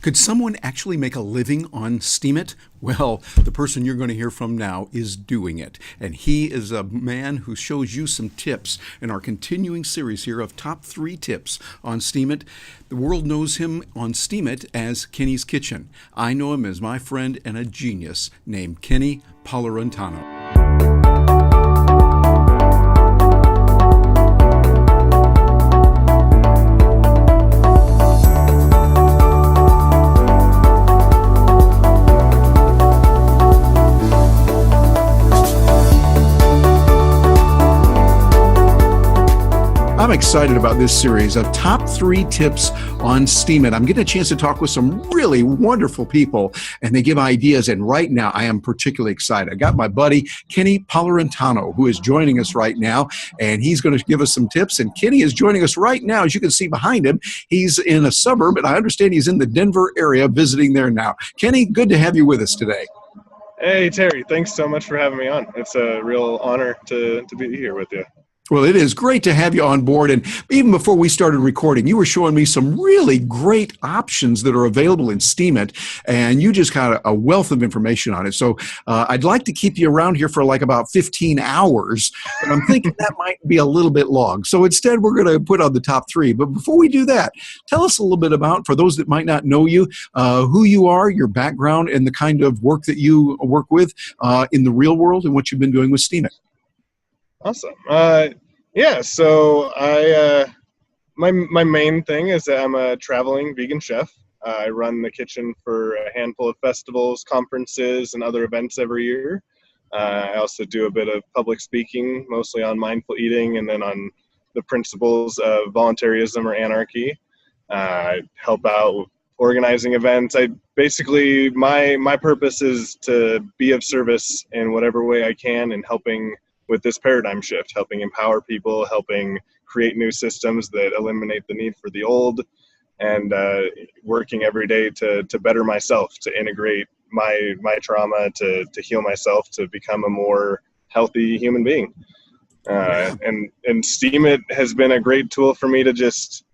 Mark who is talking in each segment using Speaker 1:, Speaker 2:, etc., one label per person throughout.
Speaker 1: Could someone actually make a living on Steemit? Well, the person you're going to hear from now is doing it. And he is a man who shows you some tips in our continuing series here of top 3 tips on Steemit. The world knows him on Steemit as Kenny's Kitchen. I know him as my friend and a genius named Kenny Palurintano. I'm excited about this series of top 3 tips on Steemit. I'm getting a chance to talk with some really wonderful people, and they give ideas. And right now, I am particularly excited. I got my buddy, Kenny Palurintano, who is joining us right now, and he's going to give us some tips. And Kenny is joining us right now. As you can see behind him, he's in a suburb, and I understand he's in the Denver area visiting there now. Kenny, good to have you with us today.
Speaker 2: Hey, Terry. Thanks so much for having me on. It's a real honor to be here with you.
Speaker 1: Well, it is great to have you on board. And even before we started recording, you were showing me some really great options that are available in Steemit, and you just got a wealth of information on it. So I'd like to keep you around here for like about 15 hours, but I'm thinking that might be a little bit long. So instead, we're going to put on the top 3. But before we do that, tell us a little bit about, for those that might not know you, who you are, your background, and the kind of work that you work with in the real world and what you've been doing with Steemit.
Speaker 2: Awesome. Yeah, so my main thing is that I'm a traveling vegan chef. I run the kitchen for a handful of festivals, conferences, and other events every year. I also do a bit of public speaking, mostly on mindful eating and then on the principles of voluntarism or anarchy. I help out with organizing events. My purpose is to be of service in whatever way I can in helping with this paradigm shift, helping empower people, helping create new systems that eliminate the need for the old, and working every day to better myself, to integrate my trauma, to heal myself, to become a more healthy human being. And Steemit has been a great tool for me to just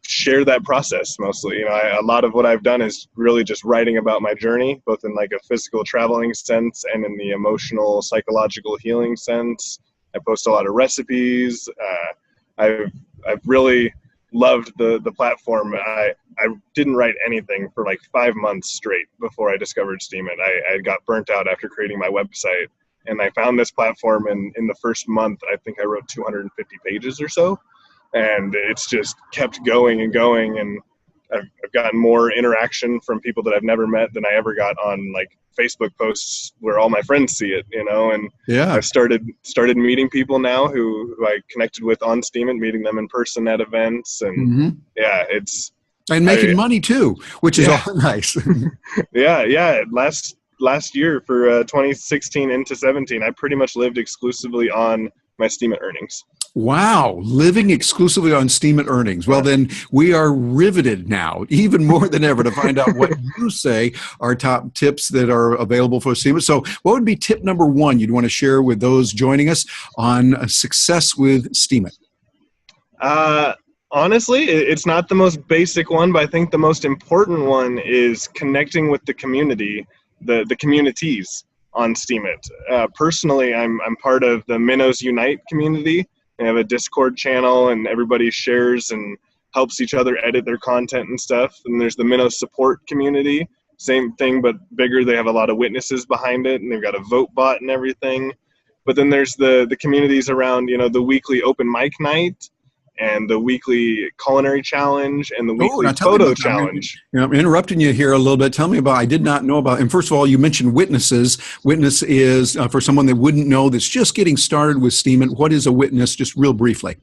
Speaker 2: share that process mostly. A lot of what I've done is really just writing about my journey, both in like a physical traveling sense and in the emotional, psychological healing sense. I post a lot of recipes. I've really loved the platform. I didn't write anything for like 5 months straight before I discovered Steemit. I got burnt out after creating my website, and I found this platform, and in the first month, I think I wrote 250 pages or so. And it's just kept going and going, and I've gotten more interaction from people that I've never met than I ever got on like Facebook posts where all my friends see it, and yeah. I've started meeting people now who I connected with on Steemit, meeting them in person at events, and yeah, it's
Speaker 1: and making money too, which is all nice.
Speaker 2: yeah. Last year for 2016 into 17, I pretty much lived exclusively on my Steemit earnings.
Speaker 1: Wow, living exclusively on Steemit earnings. Well, then we are riveted now, even more than ever, to find out what you say are top tips that are available for Steemit. So what would be tip number 1 you'd want to share with those joining us on success with Steemit?
Speaker 2: Honestly, it's not the most basic one, but I think the most important one is connecting with the community, the communities on Steemit. Personally, I'm part of the Minnows Unite community. They have a Discord channel, and everybody shares and helps each other edit their content and stuff. And there's the Minnow support community, same thing but bigger. They have a lot of witnesses behind it, and they've got a vote bot and everything. But then there's the communities around, the weekly open mic night, and the weekly culinary challenge, and the weekly photo challenge.
Speaker 1: I'm interrupting you here a little bit. Tell me about, I did not know about, and first of all, you mentioned witnesses. Witness is, for someone that wouldn't know, that's just getting started with Steemit, what is a witness, just real briefly?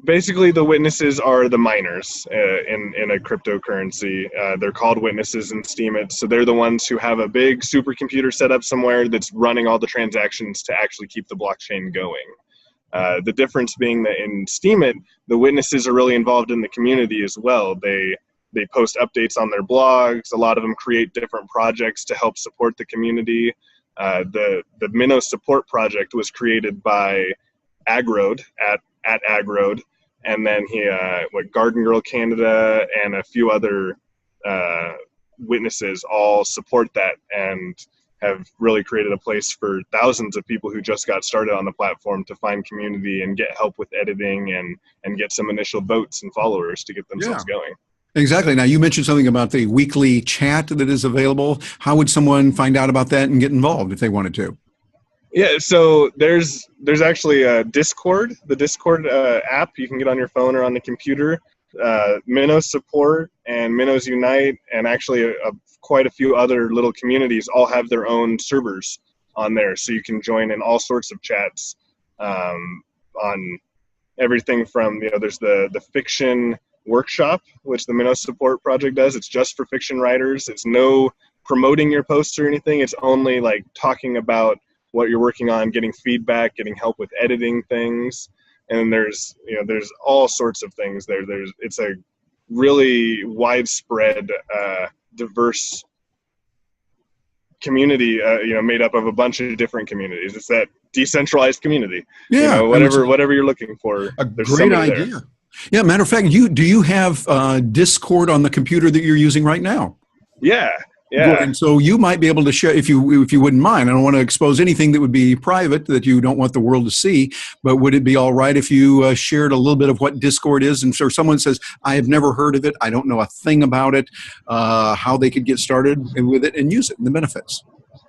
Speaker 2: Basically, the witnesses are the miners in a cryptocurrency. They're called witnesses in Steemit, so they're the ones who have a big supercomputer set up somewhere that's running all the transactions to actually keep the blockchain going. The difference being that in Steemit, the witnesses are really involved in the community as well. They post updates on their blogs. A lot of them create different projects to help support the community. The Minnow support project was created by Agrode at Agrode, and then Garden Girl Canada and a few other witnesses all support that and have really created a place for thousands of people who just got started on the platform to find community and get help with editing and get some initial votes and followers to get themselves going.
Speaker 1: Exactly. Now, you mentioned something about the weekly chat that is available. How would someone find out about that and get involved if they wanted to?
Speaker 2: Yeah, so there's actually a Discord, the Discord app you can get on your phone or on the computer. Minnow Support and Minnows Unite and actually quite a few other little communities all have their own servers on there. So you can join in all sorts of chats on everything from, there's the fiction workshop, which the Minnow Support project does. It's just for fiction writers. It's no promoting your posts or anything. It's only like talking about what you're working on, getting feedback, getting help with editing things. And there's all sorts of things there. It's a really widespread, diverse community, made up of a bunch of different communities. It's that decentralized community.
Speaker 1: Yeah,
Speaker 2: whatever you're looking for.
Speaker 1: A great idea. There. Yeah, matter of fact, do you have Discord on the computer that you're using right now?
Speaker 2: Yeah.
Speaker 1: Yeah. And so you might be able to share, if you wouldn't mind. I don't want to expose anything that would be private that you don't want the world to see, but would it be all right if you shared a little bit of what Discord is? And so someone says, I have never heard of it, I don't know a thing about it, how they could get started with it and use it and the benefits.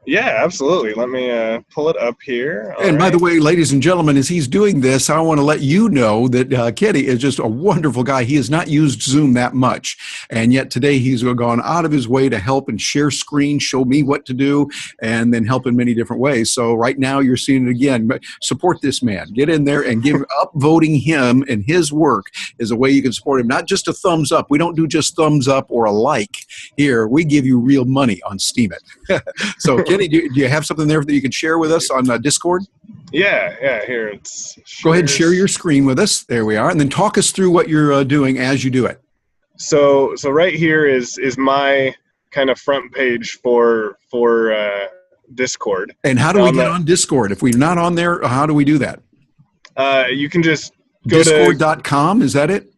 Speaker 2: Yeah, absolutely. Let me pull it up here.
Speaker 1: And by the way, ladies and gentlemen, as he's doing this, I want to let you know that Kenny is just a wonderful guy. He has not used Zoom that much. And yet today he's gone out of his way to help and share screen, show me what to do, and then help in many different ways. So right now you're seeing it again. Support this man. Get in there and give upvoting him and his work is a way you can support him. Not just a thumbs up. We don't do just thumbs up or a like here. We give you real money on Steemit. So Kenny, do you have something there that you can share with us on Discord?
Speaker 2: Yeah, here.
Speaker 1: Go ahead and share your screen with us. There we are. And then talk us through what you're doing as you do it.
Speaker 2: So right here is my kind of front page for Discord.
Speaker 1: And how do we get on Discord? If we're not on there, how do we do that?
Speaker 2: You can just go
Speaker 1: Discord.com, is that it?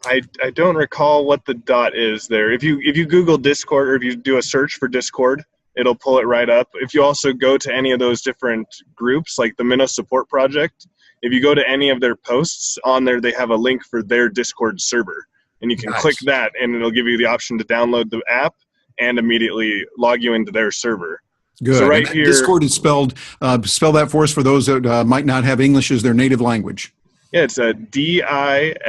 Speaker 2: I don't recall what the dot is there. If you Google Discord or if you do a search for Discord, it'll pull it right up. If you also go to any of those different groups, like the Minnow Support Project, if you go to any of their posts on there, they have a link for their Discord server. And you can click that, and it'll give you the option to download the app and immediately log you into their server.
Speaker 1: Good.
Speaker 2: So right here,
Speaker 1: Discord is spell that for us for those that might not have English as their native language.
Speaker 2: Yeah, it's a Discord.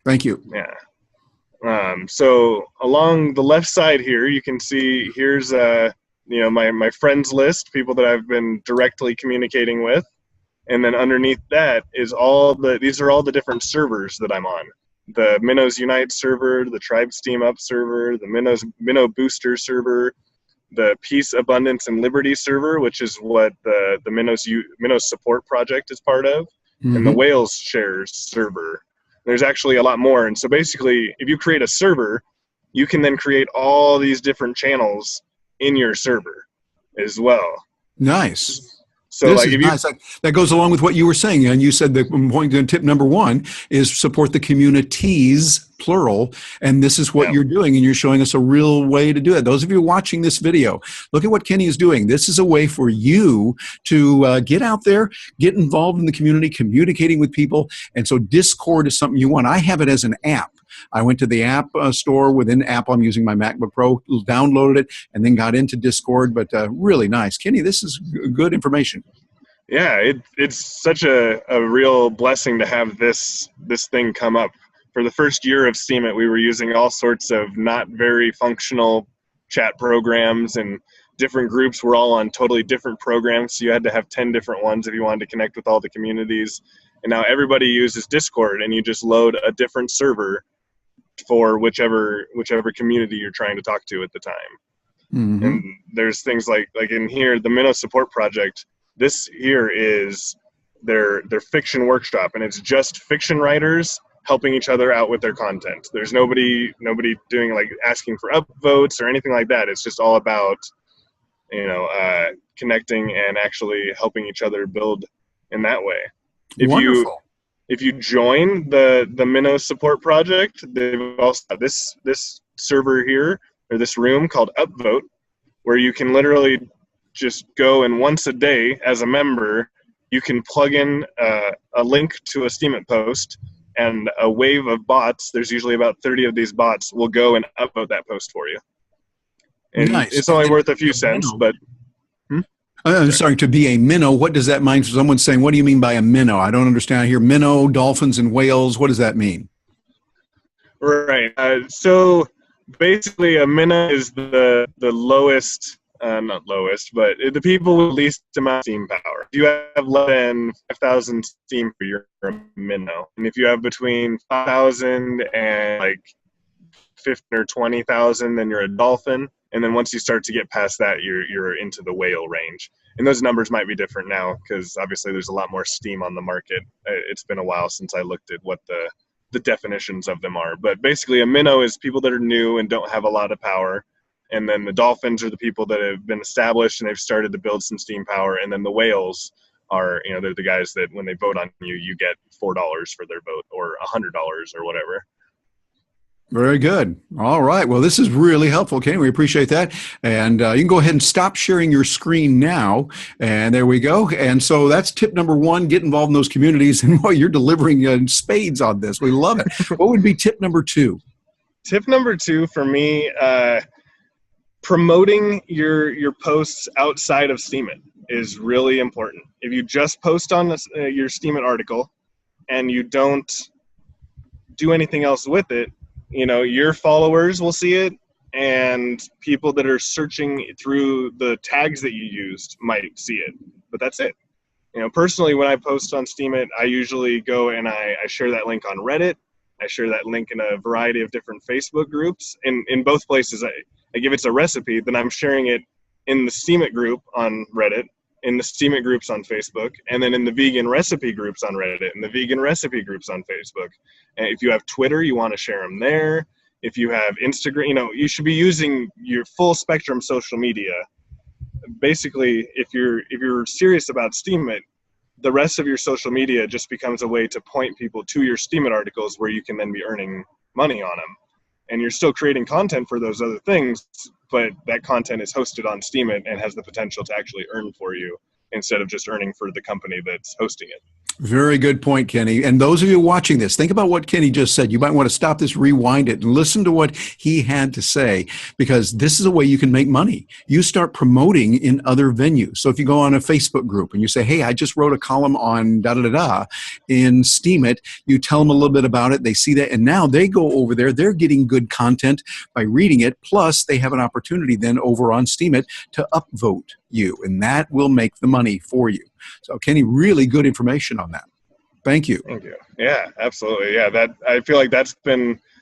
Speaker 1: Thank you.
Speaker 2: Yeah. So along the left side here, you can see here's my friends list, people that I've been directly communicating with, and then underneath that is these are all the different servers that I'm on. The Minnows Unite server, the Tribe Steam Up server, the Minnow Booster server, the Peace, Abundance, and Liberty server, which is what the Minnows Support Project is part of, and the Whales Shares server. There's actually a lot more. And so basically, if you create a server, you can then create all these different channels in your server as well.
Speaker 1: Nice.
Speaker 2: So
Speaker 1: this is nice. That goes along with what you were saying. And you said the point, tip number one is support the communities, plural. And this is what you're doing. And you're showing us a real way to do it. Those of you watching this video, look at what Kenny is doing. This is a way for you to get out there, get involved in the community, communicating with people. And so Discord is something you want. I have it as an app. I went to the app store within Apple. I'm using my MacBook Pro, downloaded it, and then got into Discord. But really nice. Kenny, this is good information.
Speaker 2: Yeah, it's such a real blessing to have this thing come up. For the first year of Steemit, we were using all sorts of not very functional chat programs, and different groups were all on totally different programs. So you had to have 10 different ones if you wanted to connect with all the communities. And now everybody uses Discord, and you just load a different server for whichever community you're trying to talk to at the time. And there's things like in here, the Minnow Support Project, this here is their fiction workshop, and it's just fiction writers helping each other out with their content. There's nobody doing like asking for upvotes or anything like that. It's just all about connecting and actually helping each other build in that way.
Speaker 1: Wonderful.
Speaker 2: If you join the Minnow support project, they've also got this server here, or this room called Upvote, where you can literally just go, and once a day as a member, you can plug in a link to a Steemit post, and a wave of bots, there's usually about 30 of these bots, will go and upvote that post for you. And
Speaker 1: Nice.
Speaker 2: it's only
Speaker 1: And
Speaker 2: worth a few cents, but...
Speaker 1: I'm sorry, to be a minnow, what does that mean? Someone's saying, what do you mean by a minnow? I don't understand. I hear minnow, dolphins, and whales. What does that mean?
Speaker 2: Right. So basically, a minnow is the lowest, not lowest, but the people with least amount of steam power. If you have less than 5,000 steam, you're a minnow. And if you have between 5,000 and like 15 or 20,000, then you're a dolphin. And then once you start to get past that, you're into the whale range. And those numbers might be different now because obviously there's a lot more steam on the market. It's been a while since I looked at what the definitions of them are. But basically a minnow is people that are new and don't have a lot of power. And then the dolphins are the people that have been established and they've started to build some steam power. And then the whales are, they're the guys that when they vote on you, you get $4 for their vote or $100 or whatever.
Speaker 1: Very good. All right. Well, this is really helpful, Kenny. We appreciate that. And you can go ahead and stop sharing your screen now. And there we go. And so that's tip number one, get involved in those communities. And boy, you're delivering spades on this. We love it. What would be tip number two?
Speaker 2: Tip number two for me, promoting your posts outside of Steemit is really important. If you just post on your Steemit article and you don't do anything else with it, your followers will see it, and people that are searching through the tags that you used might see it, but that's it. Personally, when I post on Steemit, I usually go and I share that link on Reddit. I share that link in a variety of different Facebook groups. In both places, I give it a recipe, then I'm sharing it in the Steemit group on Reddit, in the Steemit groups on Facebook, and then in the vegan recipe groups on Reddit, and the vegan recipe groups on Facebook. And if you have Twitter, you want to share them there. If you have Instagram, you should be using your full spectrum social media. Basically, if you're serious about Steemit, the rest of your social media just becomes a way to point people to your Steemit articles where you can then be earning money on them. And you're still creating content for those other things, but that content is hosted on Steemit and has the potential to actually earn for you instead of just earning for the company that's hosting it.
Speaker 1: Very good point, Kenny. And those of you watching this, think about what Kenny just said. You might want to stop this, rewind it, and listen to what he had to say, because this is a way you can make money. You start promoting in other venues. So if you go on a Facebook group and you say, hey, I just wrote a column on da-da-da-da in Steemit, you tell them a little bit about it, they see that, and now they go over there, they're getting good content by reading it, plus they have an opportunity then over on Steemit to upvote you, and that will make the money for you. So, Kenny, really good information on that. Thank you.
Speaker 2: Thank you. Yeah, absolutely. Yeah, I feel like that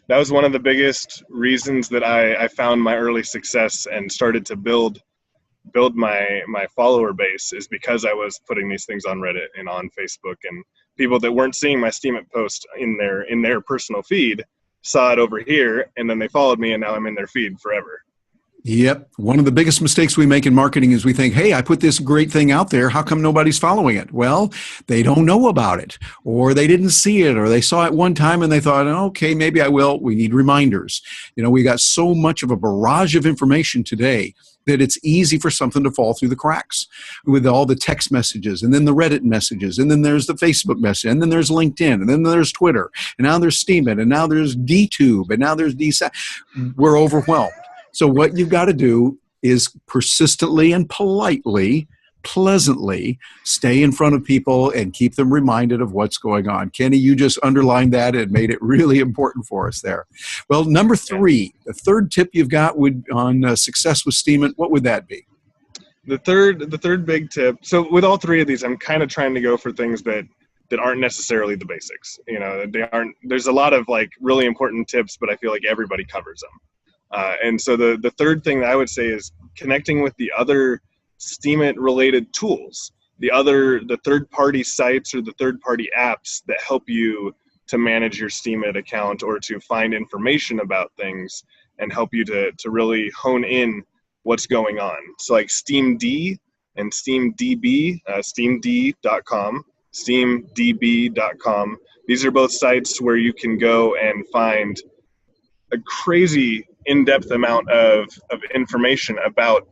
Speaker 2: was one of the biggest reasons that I found my early success and started to build my follower base, is because I was putting these things on Reddit and on Facebook, and people that weren't seeing my Steemit post in their personal feed saw it over here, and then they followed me, and now I'm in their feed forever.
Speaker 1: Yep. One of the biggest mistakes we make in marketing is we think, hey, I put this great thing out there. How come nobody's following it? Well, they don't know about it, or they didn't see it, or they saw it one time and they thought, okay, maybe I will. We need reminders. We got so much of a barrage of information today that it's easy for something to fall through the cracks with all the text messages, and then the Reddit messages, and then there's the Facebook message, and then there's LinkedIn, and then there's Twitter, and now there's Steemit, and now there's DTube, and now there's DSAT. We're overwhelmed. So what you've got to do is persistently and politely, pleasantly stay in front of people and keep them reminded of what's going on. Kenny, you just underlined that and made it really important for us there. Well, number three, the third tip you've got on success with Steemit, what would that be?
Speaker 2: The third big tip. So with all three of these, I'm kind of trying to go for things that aren't necessarily the basics. There's a lot of really important tips, but I feel like everybody covers them. And so the third thing that I would say is connecting with the other Steemit related tools, the third-party sites or the third-party apps that help you to manage your Steemit account or to find information about things and help you to really hone in what's going on. So like SteamD and SteamDB, steamd.com steamdb.com. These are both sites where you can go and find a crazy in-depth amount of information about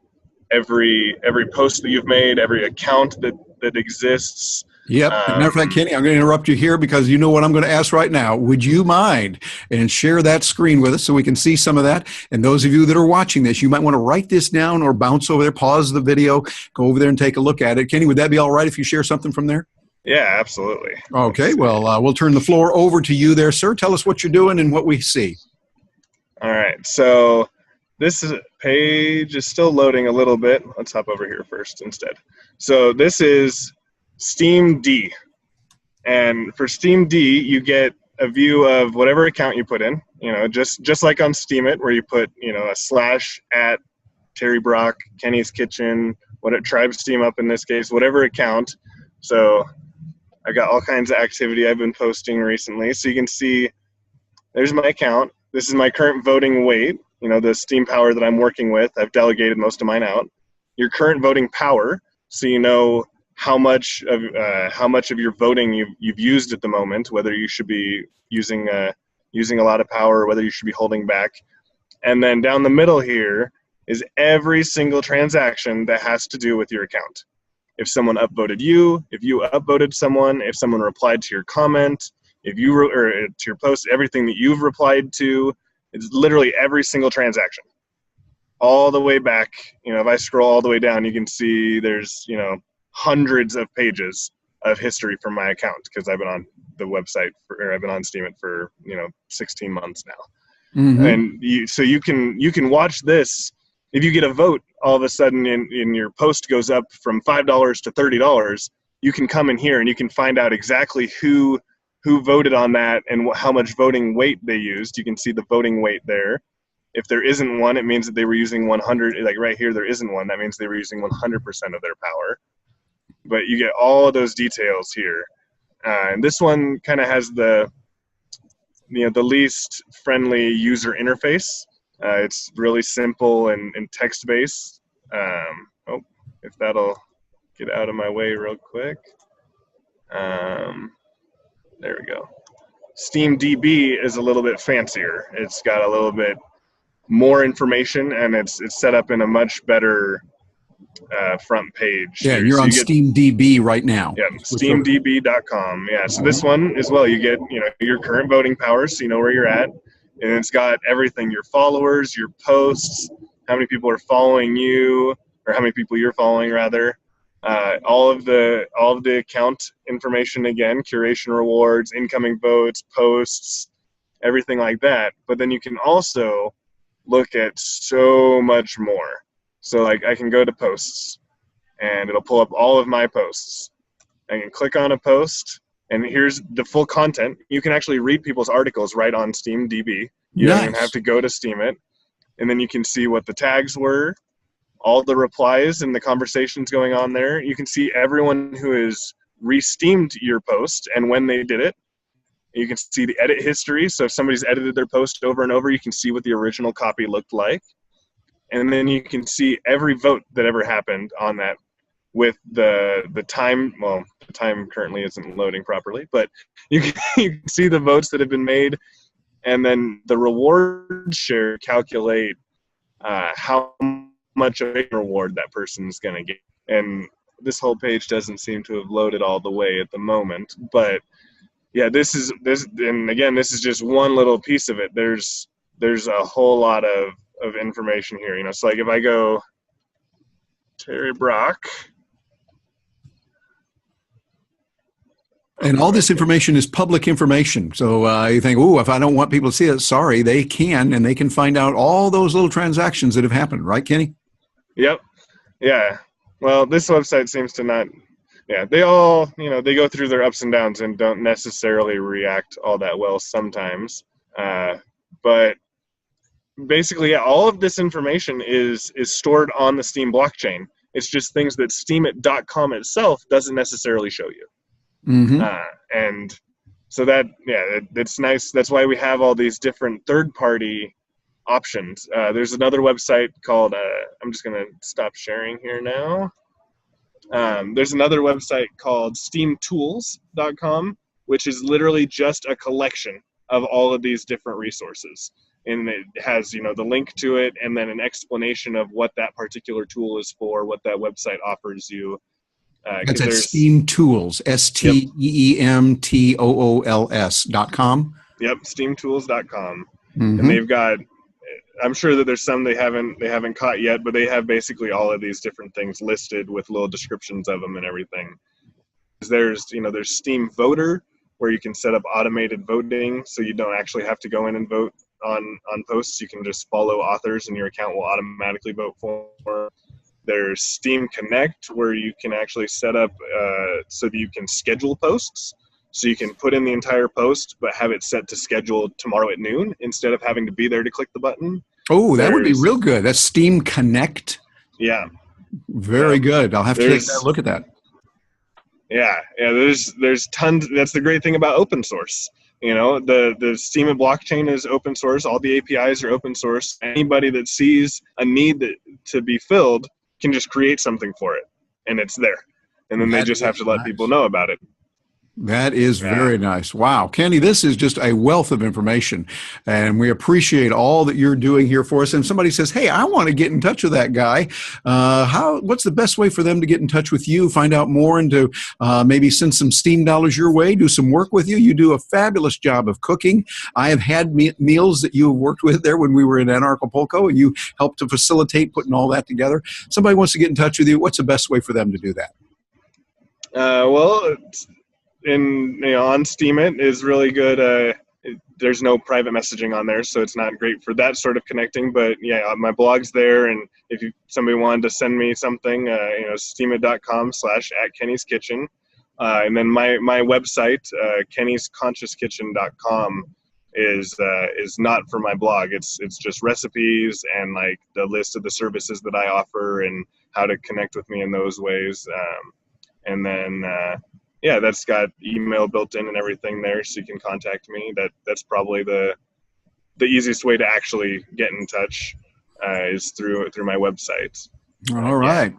Speaker 2: every post that you've made, every account that exists.
Speaker 1: Yep. As a matter of fact, Kenny, I'm going to interrupt you here because you know what I'm going to ask right now. Would you mind and share that screen with us so we can see some of that? And those of you that are watching this, you might want to write this down or bounce over there, pause the video, go over there and take a look at it. Kenny, would that be all right if you share something from there?
Speaker 2: Yeah, absolutely.
Speaker 1: Okay. Well, we'll turn the floor over to you there, sir. Tell us what you're doing and what we see.
Speaker 2: All right. So this page is still loading a little bit. Let's hop over here first instead. So this is SteamD. And for SteamD, you get a view of whatever account you put in, just like on Steemit, where you put, a slash at Terry Brock, Kenny's Kitchen, Tribe Steam Up in this case, whatever account. So I got all kinds of activity I've been posting recently. So you can see there's my account. This is my current voting weight, the steam power that I'm working with. I've delegated most of mine out. Your current voting power, so you know how much of your voting you've used at the moment, whether you should be using a lot of power or whether you should be holding back. And then down the middle here is every single transaction that has to do with your account. If someone upvoted you, if you upvoted someone, if someone replied to your comment, if you or to your post, everything that you've replied to, it's literally every single transaction. All the way back, if I scroll all the way down, you can see there's, hundreds of pages of history from my account because I've been on the website I've been on Steemit for 16 months now. Mm-hmm. And so you can watch this. If you get a vote, all of a sudden in your post goes up from $5 to $30. You can come in here and you can find out exactly who voted on that and how much voting weight they used. You can see the voting weight there. If there isn't one, it means that they were using 100. Like right here, there isn't one. That means they were using 100% of their power. But you get all of those details here. And this one kind of has the least friendly user interface. It's really simple and text-based. If that'll get out of my way real quick. There we go. SteamDB is a little bit fancier. It's got a little bit more information, and it's set up in a much better front page.
Speaker 1: Yeah, you're on SteamDB right now.
Speaker 2: Yeah, steamdb.com. Yeah, so this one as well, you get your current voting powers, so you know where you're at, and it's got everything: your followers, your posts, how many people are following you, or how many people you're following rather. All of the account information again, curation rewards, incoming votes, posts, everything like that. But then you can also look at so much more. So like I can go to posts and it'll pull up all of my posts. I can click on a post and here's the full content. You can actually read people's articles right on SteamDB. You don't even have to go to Steemit. And then you can see what the tags were, all the replies and the conversations going on there. You can see everyone who has re-steamed your post and when they did it. You can see the edit history. So if somebody's edited their post over and over, you can see what the original copy looked like. And then you can see every vote that ever happened on that with the time. Well, the time currently isn't loading properly, but you can see the votes that have been made. And then the reward share calculate how much of a reward that person's going to get. And this whole page doesn't seem to have loaded all the way at the moment, but yeah, this is just one little piece of it. There's a whole lot of information here, so like if I go Terry Brock,
Speaker 1: and all this information is public information. So you think, oh, if I don't want people to see it, sorry, they can, and they can find out all those little transactions that have happened, right, Kenny?
Speaker 2: Yep. Yeah. Well, this website seems to not. Yeah, they all, they go through their ups and downs and don't necessarily react all that well sometimes. But basically, yeah, all of this information is stored on the Steem blockchain. It's just things that Steemit.com itself doesn't necessarily show you. Mm-hmm. And so that's nice. That's why we have all these different third-party options. There's another website called, I'm just going to stop sharing here now. There's another website called steamtools.com, which is literally just a collection of all of these different resources. And it has, the link to it and then an explanation of what that particular tool is for, what that website offers you.
Speaker 1: That's at Steam Tools, STEEMTOOLS.com.
Speaker 2: Yep, steamtools.com.
Speaker 1: Mm-hmm.
Speaker 2: And they've got, I'm sure that there's some they haven't caught yet, but they have basically all of these different things listed with little descriptions of them and everything. There's Steam Voter, where you can set up automated voting, so you don't actually have to go in and vote on posts. You can just follow authors and your account will automatically vote for them. There's Steam Connect, where you can actually set up so that you can schedule posts. So you can put in the entire post, but have it set to schedule tomorrow at noon instead of having to be there to click the button.
Speaker 1: Oh, that would be real good. That's Steam Connect.
Speaker 2: Yeah.
Speaker 1: Very good. I'll have to take a look at that.
Speaker 2: Yeah. There's tons. That's the great thing about open source. The Steemit blockchain is open source. All the APIs are open source. Anybody that sees a need to be filled can just create something for it, and it's there. And then they just have to let people know about it.
Speaker 1: That is very nice. Wow. Kenny, this is just a wealth of information, and we appreciate all that you're doing here for us. And somebody says, hey, I want to get in touch with that guy. What's the best way for them to get in touch with you, find out more, and to maybe send some Steam dollars your way, do some work with you? You do a fabulous job of cooking. I have had meals that you have worked with there when we were in Anarchapulco, and you helped to facilitate putting all that together. Somebody wants to get in touch with you. What's the best way for them to do that?
Speaker 2: On Steemit is really good. There's no private messaging on there, so it's not great for that sort of connecting. But yeah, my blog's there, and if somebody wanted to send me something, steemit.com/@Kenny'sKitchen, and then my website, kennysconsciouskitchen.com, is not for my blog. It's just recipes and like the list of the services that I offer and how to connect with me in those ways, and then. That's got email built in and everything there, so you can contact me. That's probably the easiest way to actually get in touch is through my website.
Speaker 1: All right.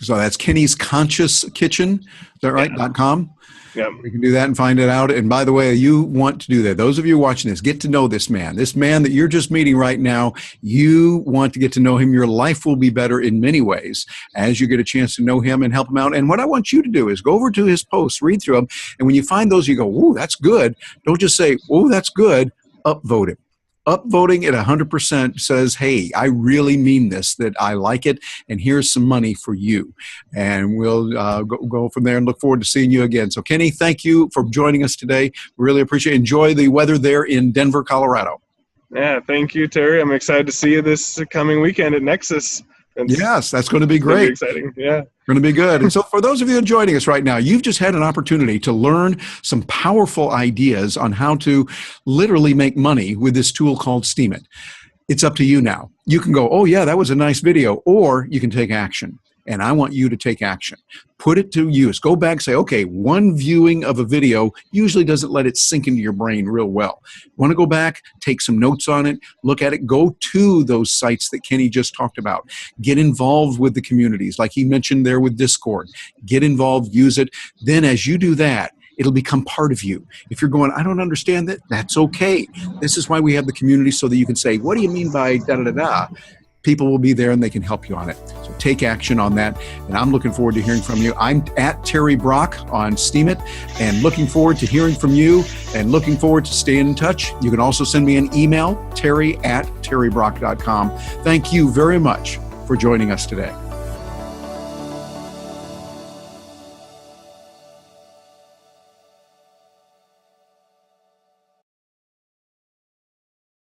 Speaker 1: So that's Kenny's Conscious Kitchen. Is that right? .com.
Speaker 2: Yeah.
Speaker 1: We can do that and find it out. And by the way, you want to do that. Those of you watching this, get to know this man. This man that you're just meeting right now, you want to get to know him. Your life will be better in many ways as you get a chance to know him and help him out. And what I want you to do is go over to his posts, read through them, and when you find those, you go, ooh, that's good. Don't just say, oh, that's good. Upvote it. Upvoting at 100% says, hey, I really mean this, that I like it, and here's some money for you. And we'll go from there and look forward to seeing you again. So, Kenny, thank you for joining us today. Really appreciate it. Enjoy the weather there in Denver, Colorado.
Speaker 2: Yeah, thank you, Terry. I'm excited to see you this coming weekend at Nexus.
Speaker 1: Yes, that's going to be great.
Speaker 2: Exciting, yeah.
Speaker 1: Going to be good. And so for those of you joining us right now, you've just had an opportunity to learn some powerful ideas on how to literally make money with this tool called Steemit. It's up to you now. You can go, oh yeah, that was a nice video, or you can take action. And I want you to take action. Put it to use. Go back and say, okay, one viewing of a video usually doesn't let it sink into your brain real well. Want to go back, take some notes on it, look at it, go to those sites that Kenny just talked about. Get involved with the communities, like he mentioned there with Discord. Get involved, use it. Then as you do that, it'll become part of you. If you're going, I don't understand that, that's okay. This is why we have the community, so that you can say, what do you mean by da-da-da-da? People will be there and they can help you on it. So take action on that. And I'm looking forward to hearing from you. I'm at Terry Brock on Steemit, and looking forward to hearing from you and looking forward to staying in touch. You can also send me an email, terry@terrybrock.com. Thank you very much for joining us today.